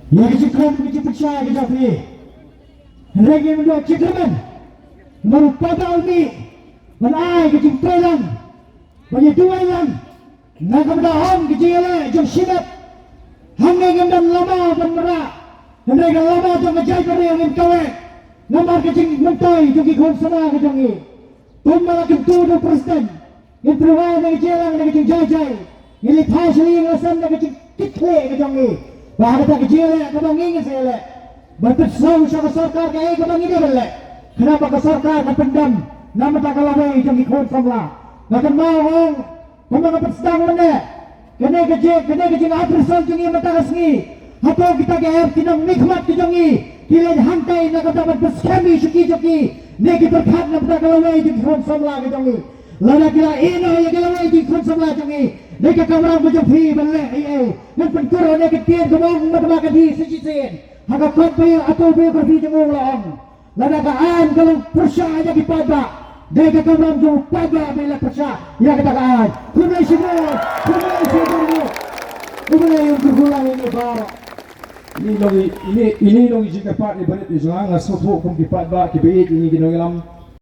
Ya kecikran kecik percaya ke Jafri. Lagi menurut cikran. Merupakan almi. Menai kecik telang. Bagi dua yang. Nakamdahon kecik ele jom sibat. Hanggang dan lama dan merak. Mereka lama jom ngejai pada yang kawe. Nampak kecik mentai jom ikon sana ke jongi. Tumbal akan 2% yang perubahan yang jalan yang kecil jai-jai ini tahu sendiri alasan yang kecil kikle ke jongi bahawa tak kecil ya kabang ingin saya lek berpersau sama sarkar kaya kabang ini berlek kenapa ke sarkar ke pendam nama tak kalawai jongi kon samla bahkan mau orang memang dapat sedang mana kena kecil atrasal jongi mata kasni atau kita kaya tinang nikmat ke jongi kila hantai nak dapat berskami syuki-syuki Negi berkat nak tak kalawai di kon samla ke jongi. Lada kila ino yang kalawai di kon samla jongi. Negi kamarang bujang fi balik ai. Nan penkuro negi tian kemong matematika di sisi-sin. Haka kopi atau biografi jengong laong. Lada kaan kalau persa aja dipada. Negi kamarang jong pada bila persa. Ya katakan. Kumai semua. Kumai yang tergulang ini baru. Ini dong isi tepat di balik di sana ngasut hukum tepat ba kibit ini gino ilam